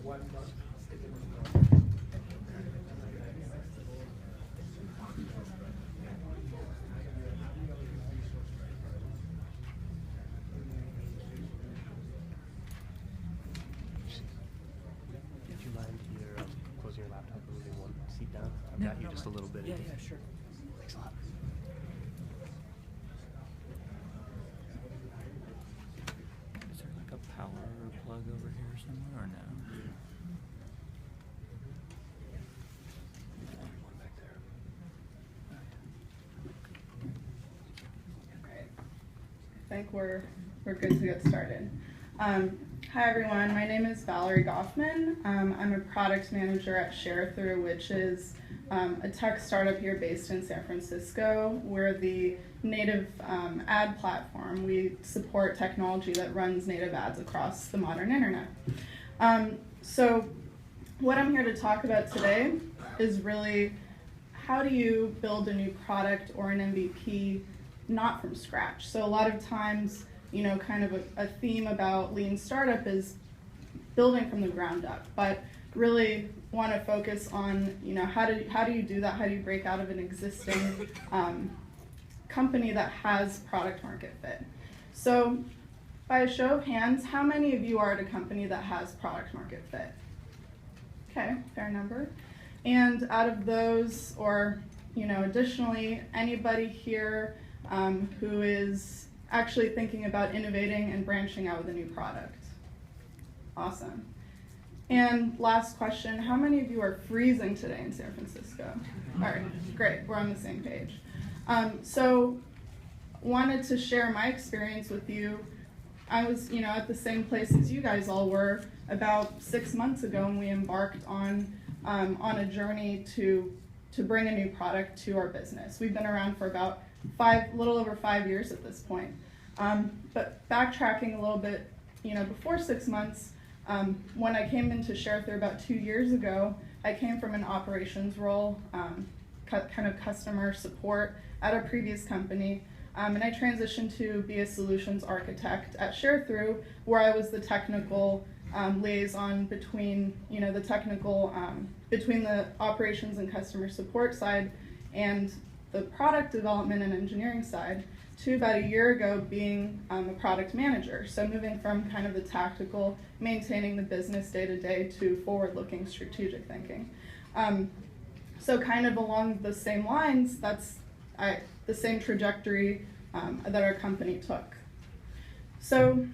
you mind either closing your laptop or moving one seat down? I've got you just a little bit. Yeah, sure. Thanks a lot. Is there like a power plug over here somewhere or no? One back there. Alright. I think we're good to get started. Hi everyone, my name is Valerie Gofman. I'm a product manager at ShareThrough, which is a tech startup here based in San Francisco. We're the native ad platform. We support technology that runs native ads across the modern internet. So what I'm here to talk about today is really how do you build a new product or an MVP not from scratch. So a lot of times, kind of a theme about lean startup is building from the ground up, but really want to focus on, how do you do that? How do you break out of an existing company that has product market fit? So by a show of hands, how many of you are at a company that has product market fit? Okay, fair number. And out of those, or additionally, anybody here who is actually thinking about innovating and branching out with a new product? Awesome. And last question, how many of you are freezing today in San Francisco? All right, great, we're on the same page. So wanted to share my experience with you. I was at the same place as you guys all were about 6 months ago, when we embarked on a journey to bring a new product to our business. We've been around for about little over 5 years at this point. But backtracking a little bit, before 6 months, when I came into ShareThrough about 2 years ago, I came from an operations role, kind of customer support at a previous company, and I transitioned to be a solutions architect at ShareThrough, where I was the technical liaison between, between the operations and customer support side and the product development and engineering side, to about a year ago being a product manager. So moving from kind of the tactical, maintaining the business day-to-day, to forward-looking strategic thinking. So kind of along the same lines, that's the same trajectory that our company took. So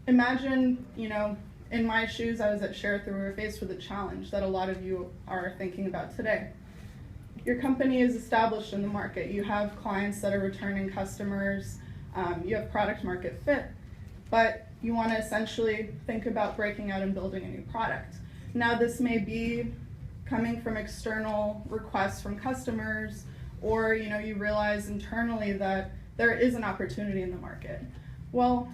imagine, in my shoes, I was at ShareThrough, we were faced with a challenge that a lot of you are thinking about today. Your company is established in the market. You have clients that are returning customers. You have product market fit, but you want to essentially think about breaking out and building a new product. Now, this may be coming from external requests from customers, or you realize internally that there is an opportunity in the market. Well,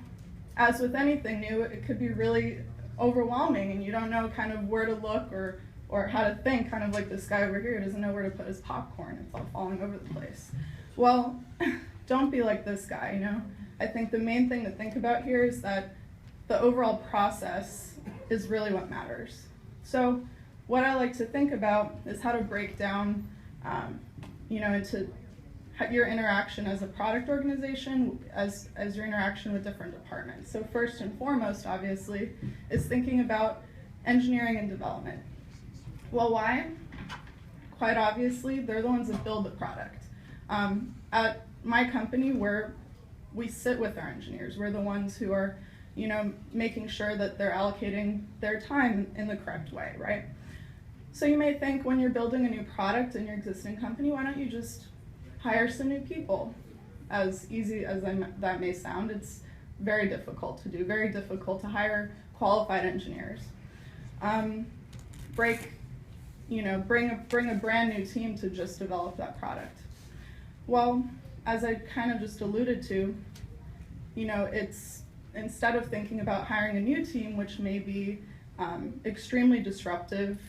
as with anything new, it could be really overwhelming, and you don't know kind of where to look or how to think, kind of like this guy over here doesn't know where to put his popcorn. It's all falling over the place. Well, don't be like this guy, I think the main thing to think about here is that the overall process is really what matters. So what I like to think about is how to break down, into your interaction as a product organization, as your interaction with different departments. So first and foremost, obviously, is thinking about engineering and development. Well, why? Quite obviously, they're the ones that build the product. At my company, we sit with our engineers. We're the ones who are, making sure that they're allocating their time in the correct way, right? So you may think, when you're building a new product in your existing company, why don't you just hire some new people? As easy as that may sound, it's very difficult to do, very difficult to hire qualified engineers. Bring a brand new team to just develop that product. Well, as I kind of just alluded to, it's, instead of thinking about hiring a new team, which may be extremely disruptive,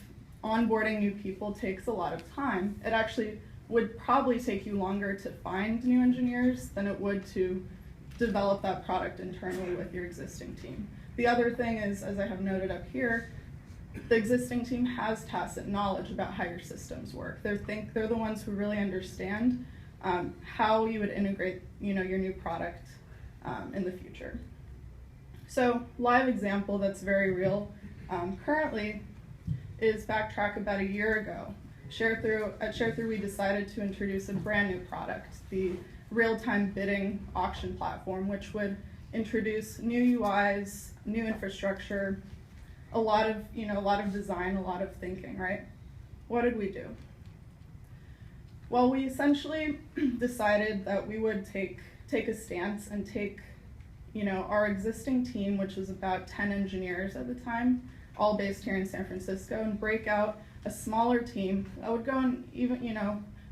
onboarding new people takes a lot of time. It actually would probably take you longer to find new engineers than it would to develop that product internally with your existing team. The other thing is, as I have noted up here, the existing team has tacit knowledge about how your systems work. They're the ones who really understand how you would integrate, your new product in the future. So, live example that's very real currently is backtrack about a year ago. At ShareThrough, we decided to introduce a brand new product, the real-time bidding auction platform, which would introduce new UIs, new infrastructure, a lot of design, a lot of thinking, right? What did we do? Well, we essentially decided that we would take a stance and take, our existing team, which was about 10 engineers at the time, all based here in San Francisco, and break out a smaller team that would go and even,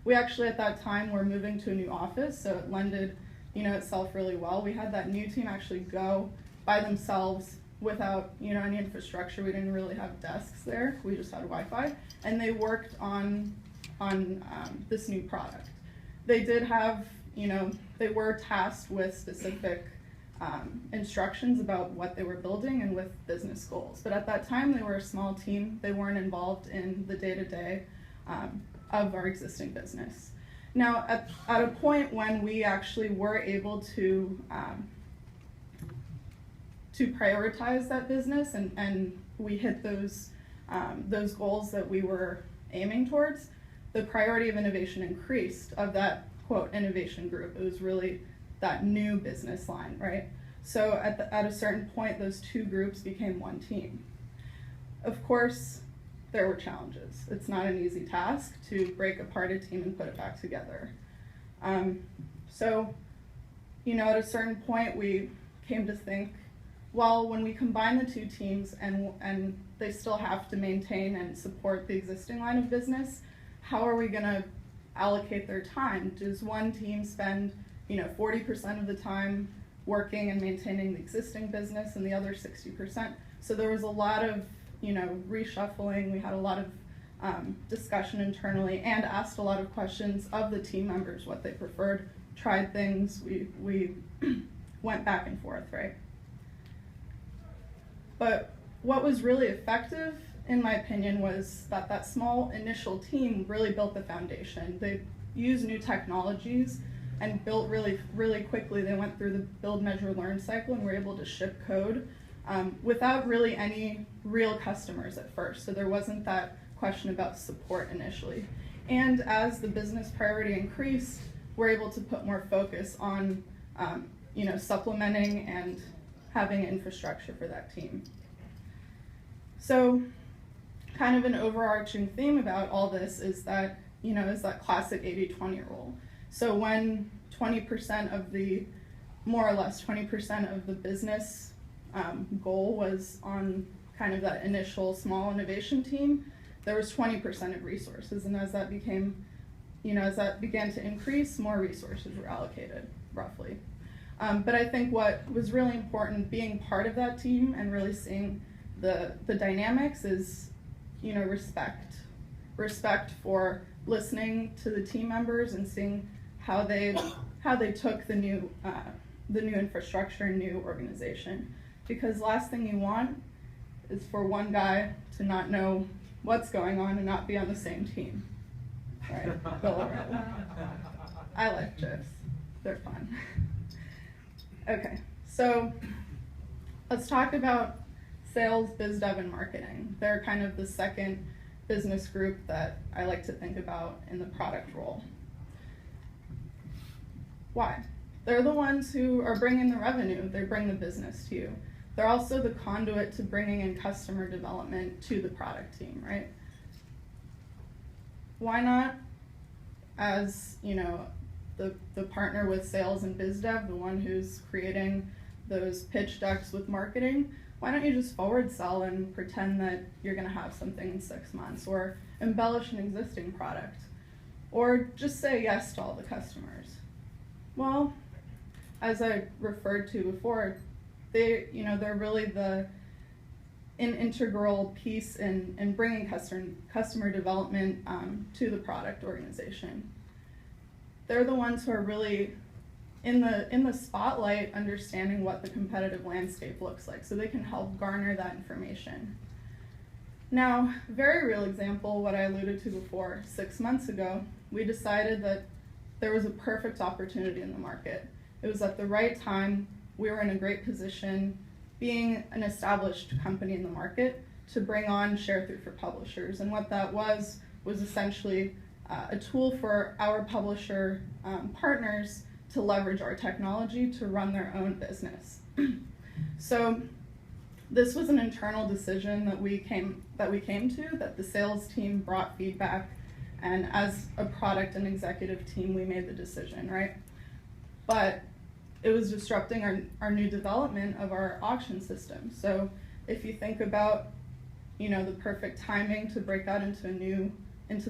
we actually at that time were moving to a new office, so it lended, itself really well. We had that new team actually go by themselves without, any infrastructure. We didn't really have desks there. We just had Wi-Fi, and they worked on this new product. They did have, they were tasked with specific instructions about what they were building and with business goals. But at that time, they were a small team. They weren't involved in the day-to-day of our existing business. Now, at a point when we actually were able to prioritize that business and we hit those goals that we were aiming towards, the priority of innovation increased of that, quote, innovation group. It was really that new business line, right? So at a certain point, those two groups became one team. Of course, there were challenges. It's not an easy task to break apart a team and put it back together. So, at a certain point, we came to think, well, when we combine the two teams and they still have to maintain and support the existing line of business, how are we going to allocate their time? Does one team spend 40% of the time working and maintaining the existing business and the other 60%? So there was a lot of, reshuffling. We had a lot of discussion internally and asked a lot of questions of the team members, what they preferred, tried things. We went back and forth, right? But what was really effective, in my opinion, was that small initial team really built the foundation. They used new technologies and built really, really quickly. They went through the build, measure, learn cycle and were able to ship code without really any real customers at first. So there wasn't that question about support initially. And as the business priority increased, we're able to put more focus on, supplementing and having infrastructure for that team. So kind of an overarching theme about all this is that, is that classic 80-20 rule. So when 20% of the, more or less 20% of the business goal was on kind of that initial small innovation team, there was 20% of resources. And as that became, as that began to increase, more resources were allocated, roughly. But I think what was really important being part of that team and really seeing the dynamics is, respect. Respect for listening to the team members and seeing how they took the new infrastructure and new organization. Because last thing you want is for one guy to not know what's going on and not be on the same team. Right? I like GIFs. They're fun. Okay, so let's talk about sales, biz dev, and marketing. They're kind of the second business group that I like to think about in the product role. Why? They're the ones who are bringing the revenue. They bring the business to you. They're also the conduit to bringing in customer development to the product team, right? Why not, as the partner with sales and biz dev, the one who's creating those pitch decks with marketing, why don't you just forward sell and pretend that you're going to have something in 6 months, or embellish an existing product, or just say yes to all the customers? Well, as I referred to before, they're really an integral piece in bringing customer development to the product organization. They're the ones who are really in the spotlight, understanding what the competitive landscape looks like, so they can help garner that information. Now, very real example, what I alluded to before, 6 months ago, we decided that there was a perfect opportunity in the market. It was at the right time. We were in a great position, being an established company in the market, to bring on Share-Through for publishers. And what that was essentially a tool for our publisher partners to leverage our technology to run their own business. So this was an internal decision that we came to, that the sales team brought feedback, and as a product and executive team, we made the decision, right? But it was disrupting our new development of our auction system. So if you think about, the perfect timing to break out into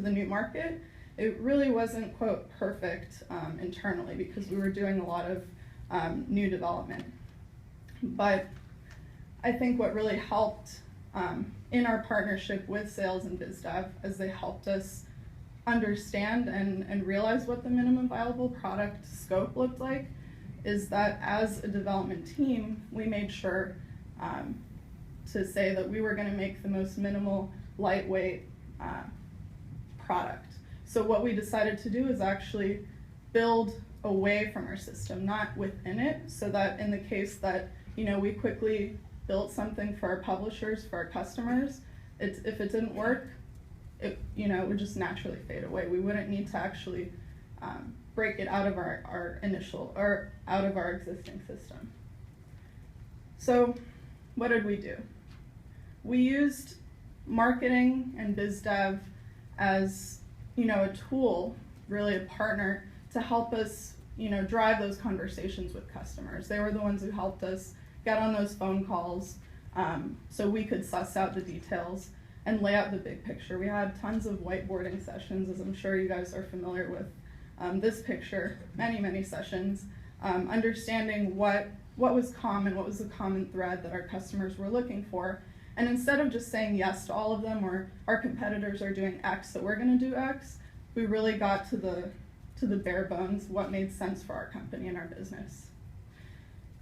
the new market, it really wasn't, quote, perfect internally, because we were doing a lot of new development. But I think what really helped in our partnership with sales and biz dev, as they helped us understand and realize what the minimum viable product scope looked like, is that as a development team, we made sure to say that we were going to make the most minimal, lightweight product. So what we decided to do is actually build away from our system, not within it, so that in the case that we quickly built something for our publishers, for our customers, if it didn't work, it would just naturally fade away. We wouldn't need to actually break it out of our out of our existing system. So what did we do? We used marketing and biz dev as a tool, really a partner, to help us drive those conversations with customers. They were the ones who helped us get on those phone calls, so we could suss out the details and lay out the big picture. We had tons of whiteboarding sessions, as I'm sure you guys are familiar with this picture, many sessions, understanding what was common, what was the common thread that our customers were looking for. And instead of just saying yes to all of them, or our competitors are doing X, so we're going to do X, we really got to the bare bones, what made sense for our company and our business.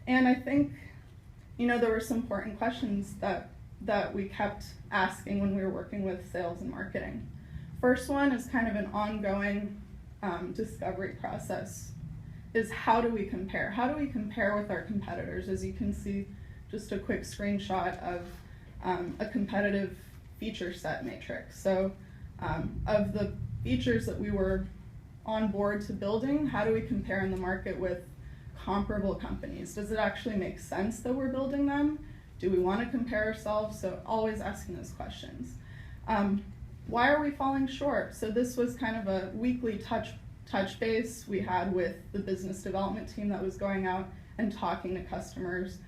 And I think, there were some important questions that we kept asking when we were working with sales and marketing. First one is kind of an ongoing discovery process, is how do we compare? How do we compare with our competitors? As you can see, just a quick screenshot of a competitive feature set matrix. So of the features that we were on board to building, how do we compare in the market with comparable companies? Does it actually make sense that we're building them? Do we want to compare ourselves? So always asking those questions. Why are we falling short? So this was kind of a weekly touch base we had with the business development team that was going out and talking to customers.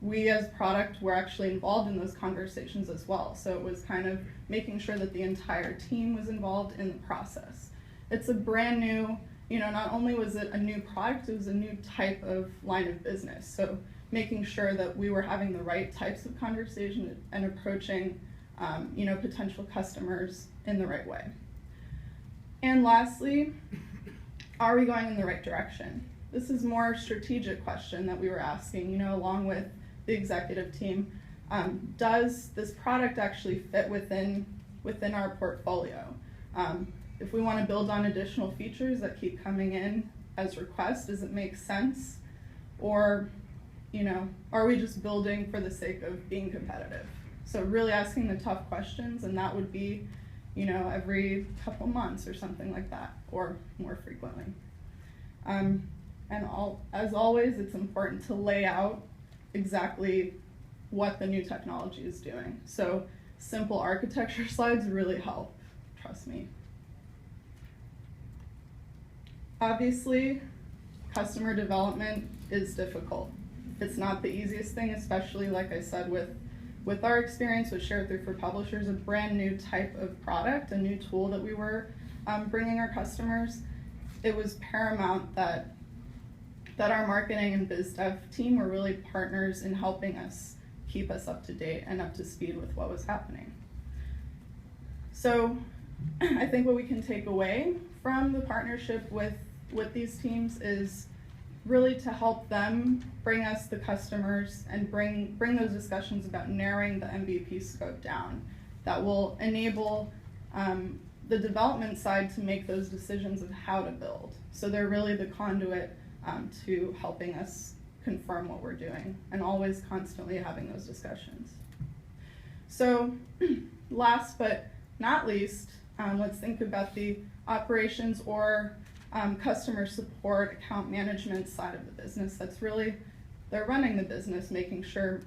We as product were actually involved in those conversations as well. So it was kind of making sure that the entire team was involved in the process. It's a brand new, not only was it a new product, it was a new type of line of business. So making sure that we were having the right types of conversation and approaching, potential customers in the right way. And lastly, are we going in the right direction? This is more a strategic question that we were asking, along with the executive team. Does this product actually fit within our portfolio? If we want to build on additional features that keep coming in as requests, does it make sense? Or, are we just building for the sake of being competitive? So really asking the tough questions, and that would be, every couple months or something like that, or more frequently. As always, it's important to lay out exactly what the new technology is doing. So simple architecture slides really help, trust me. Obviously, customer development is difficult. It's not the easiest thing, especially, like I said, with our experience with Share-Through for Publishers, a brand new type of product, a new tool that we were bringing our customers. It was paramount that our marketing and biz dev team were really partners in helping us keep us up to date and up to speed with what was happening. So I think what we can take away from the partnership with with these teams is really to help them bring us the customers and bring those discussions about narrowing the MVP scope down. That will enable the development side to make those decisions of how to build. So they're really the conduit to helping us confirm what we're doing and always constantly having those discussions. So last but not least, let's think about the operations or customer support, account management side of the business. That's really, they're running the business, making sure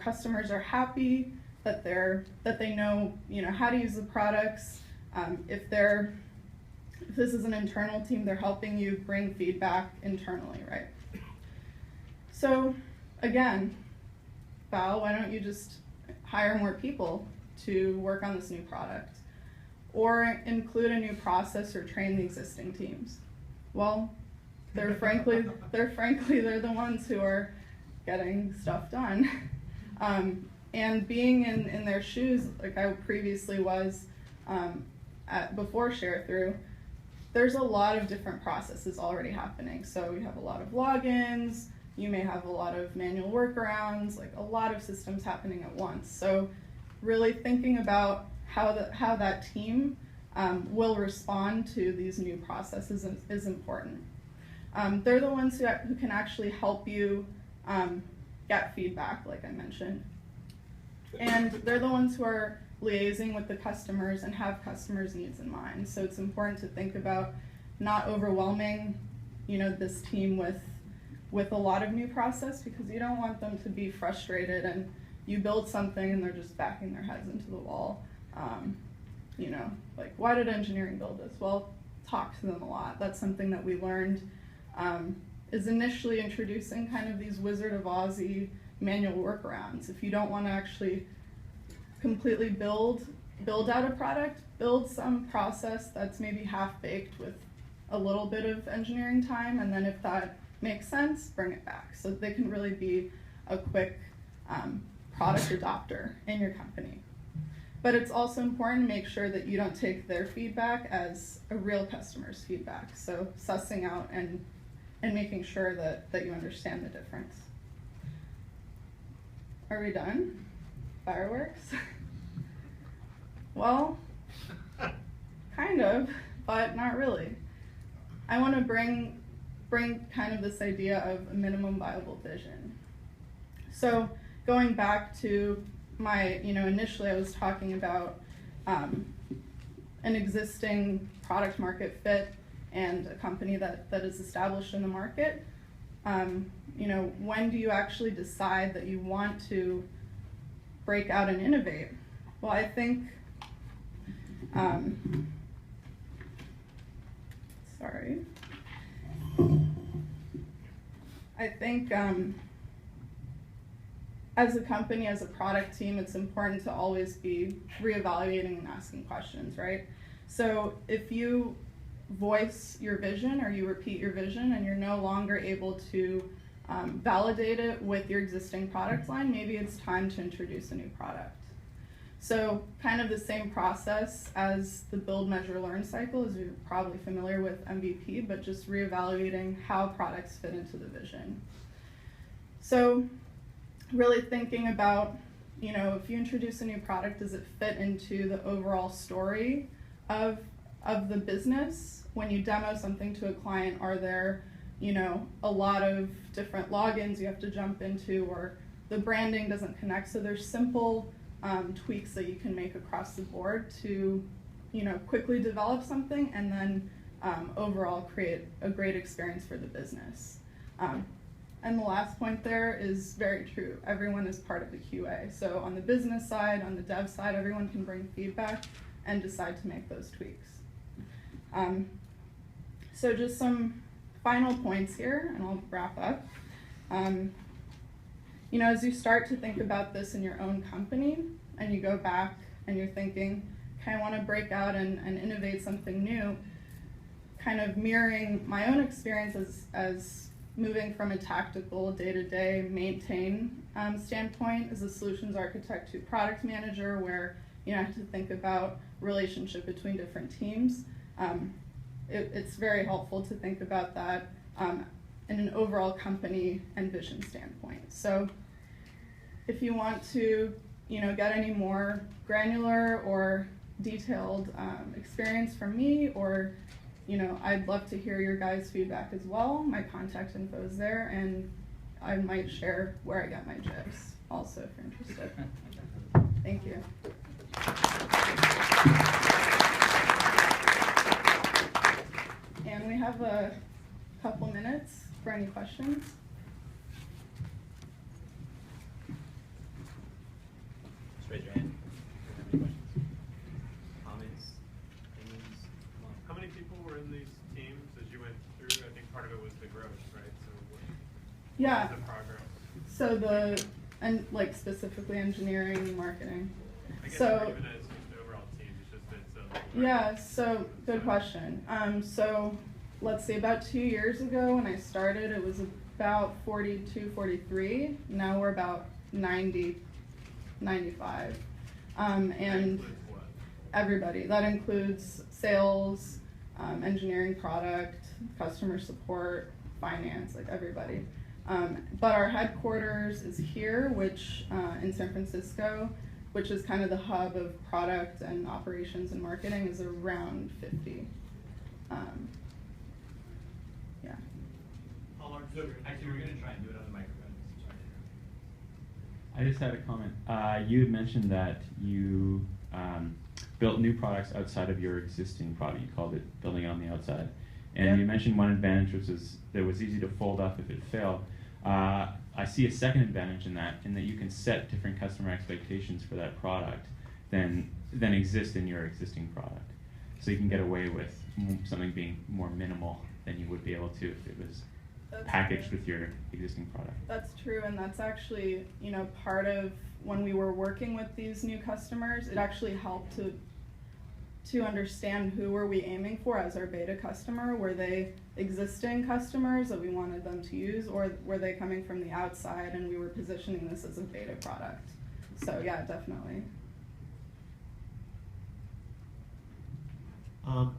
customers are happy, that they know how to use the products. If this is an internal team, they're helping you bring feedback internally, right? So again, Val, why don't you just hire more people to work on this new product, or include a new process or train the existing teams? Well, they're frankly the ones who are getting stuff done. And being in their shoes, like I previously was before Sharethrough, there's a lot of different processes already happening. So you have a lot of logins, you may have a lot of manual workarounds, like a lot of systems happening at once. So really thinking about how that team will respond to these new processes is important. They're the ones who can actually help you get feedback, like I mentioned. And they're the ones who are liaising with the customers and have customers' needs in mind. So it's important to think about not overwhelming, this team with a lot of new process, because you don't want them to be frustrated and you build something and they're just backing their heads into the wall. Like, why did engineering build this? Well, talk to them a lot. That's something that we learned is initially introducing kind of these Wizard of Oz-y manual workarounds. If you don't want to actually completely build out a product, build some process that's maybe half-baked with a little bit of engineering time, and then if that makes sense, bring it back. So they can really be a quick product adopter in your company. But it's also important to make sure that you don't take their feedback as a real customer's feedback. So sussing out and making sure that you understand the difference. Are we done? Fireworks? Well, kind of, but not really. I want to bring kind of this idea of a minimum viable vision. So going back to my, initially I was talking about an existing product market fit and a company that is established in the market. When do you actually decide that you want to break out and innovate? Well, I think, as a company, as a product team, it's important to always be reevaluating and asking questions, right? So if you voice your vision or you repeat your vision and you're no longer able to validate it with your existing product line, maybe it's time to introduce a new product. So kind of the same process as the build, measure, learn cycle, as you're probably familiar with MVP, but just reevaluating how products fit into the vision. So really thinking about, if you introduce a new product, does it fit into the overall story of the business? When you demo something to a client, are there, a lot of different logins you have to jump into, or the branding doesn't connect? So there's simple tweaks that you can make across the board to, quickly develop something and then overall create a great experience for the business. And the last point there is very true. Everyone is part of the QA. So on the business side, on the dev side, everyone can bring feedback and decide to make those tweaks. So just some final points here, and I'll wrap up. As you start to think about this in your own company, and you go back and you're thinking, okay, I want to break out and innovate something new, kind of mirroring my own experience as moving from a tactical day-to-day maintain standpoint as a solutions architect to product manager, where I have to think about relationship between different teams. it's very helpful to think about that in an overall company and vision standpoint. So if you want to, get any more granular or detailed experience from me, or, I'd love to hear your guys' feedback as well. My contact info is there, and I might share where I got my GIFs also if you're interested. Thank you. And we have a couple minutes for any questions. Just raise your hand if you have any questions. Comments? Opinions? How many people were in these teams as you went through? I think part of it was the growth, right? So what was the progress? So like specifically engineering and marketing. I guess So even as just the overall team, it's just that it's yeah, so good question. So let's see, about 2 years ago when I started, it was about 42, 43. Now we're about 90, 95. And includes what? everybody. That includes sales, engineering, product, customer support, finance, like everybody. But our headquarters is here, which in San Francisco, which is kind of the hub of product and operations and marketing, is around 50. Yeah. How large is your actually, we're going to try and do it on the microphone. Sorry. I just had a comment. You had mentioned that you built new products outside of your existing product. You called it building on the outside. And Yep. you mentioned one advantage, which is that it was easy to fold up if it failed. I see a second advantage in that you can set different customer expectations for that product than exist in your existing product. So you can get away with something being more minimal than you would be able to if it was packaged with your existing product. That's true, and that's actually, part of when we were working with these new customers, it actually helped to understand who were we aiming for as our beta customer. Were they existing customers that we wanted them to use, or were they coming from the outside and we were positioning this as a beta product? So yeah, definitely. How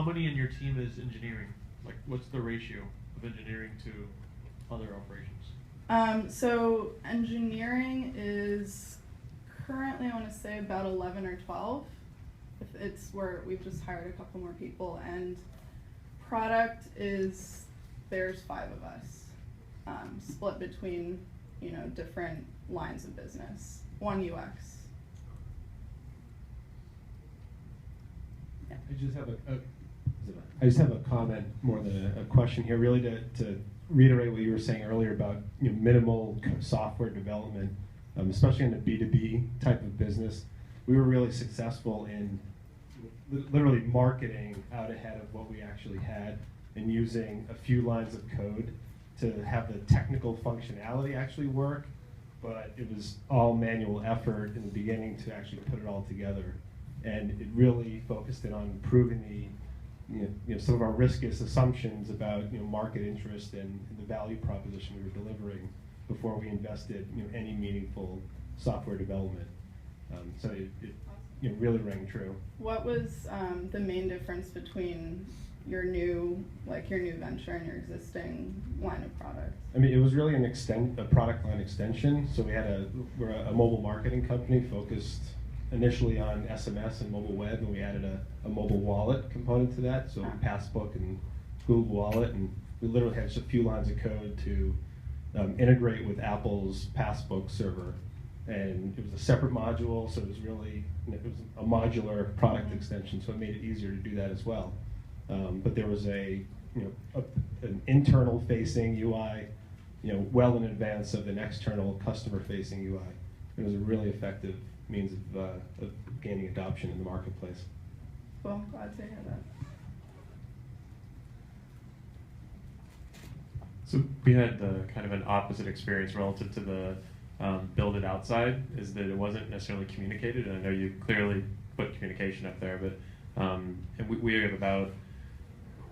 many in your team is engineering? Like, what's the ratio of engineering to other operations? So engineering is currently, I want to say, about 11 or 12. If it's where we've just hired a couple more people, and product there's 5 of us, split between different lines of business. 1 UX. Yeah. I just have a comment more than a question here, really to reiterate what you were saying earlier about minimal software development, especially in the B2B type of business. We were really successful in literally marketing out ahead of what we actually had and using a few lines of code to have the technical functionality actually work, but it was all manual effort in the beginning to actually put it all together. And it really focused in on improving some of our riskiest assumptions about market interest and the value proposition we were delivering before we invested any meaningful software development. So it really rang true. What was the main difference between your new venture and your existing line of products? I mean, it was really a product line extension. So we're a mobile marketing company focused initially on SMS and mobile web, and we added a mobile wallet component to that, so Passbook and Google Wallet, and we literally had just a few lines of code to integrate with Apple's Passbook server, and it was a separate module, so it was really it was a modular product extension, so it made it easier to do that as well. But there was an internal facing UI, well in advance of an external customer facing UI. It was a really effective means of gaining adoption in the marketplace. Cool, glad to hear that. So we had kind of an opposite experience relative to the build it outside, is that it wasn't necessarily communicated, and I know you clearly put communication up there, but and we have about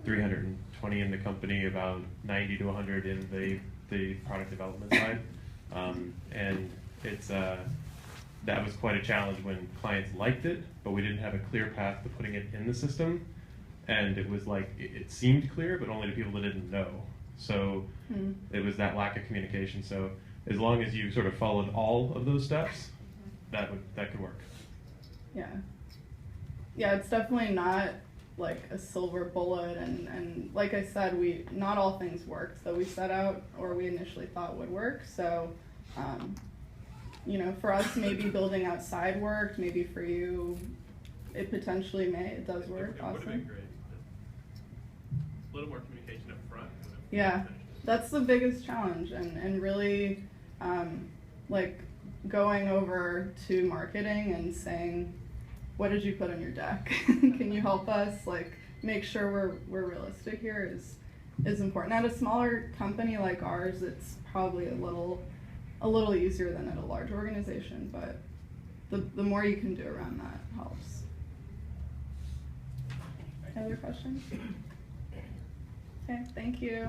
320 in the company, about 90 to 100 in the product development side, and it's that was quite a challenge when clients liked it, but we didn't have a clear path to putting it in the system. and it was like it seemed clear, but only to people that didn't know. So it was that lack of communication. So as long as you sort of followed all of those steps, that could work. Yeah. Yeah, it's definitely not like a silver bullet, and like I said, not all things worked that we set out or we initially thought would work. So, you know, for us, maybe building outside worked. Maybe for you, it potentially it does work. It would have been Awesome. great. A little more communication up front. Yeah, that's the biggest challenge, and really, like going over to marketing and saying, what did you put on your deck? Can you help us like make sure we're realistic here is important. At a smaller company like ours, it's probably a little easier than at a large organization, but the more you can do around that helps. Any other questions? Okay, thank you.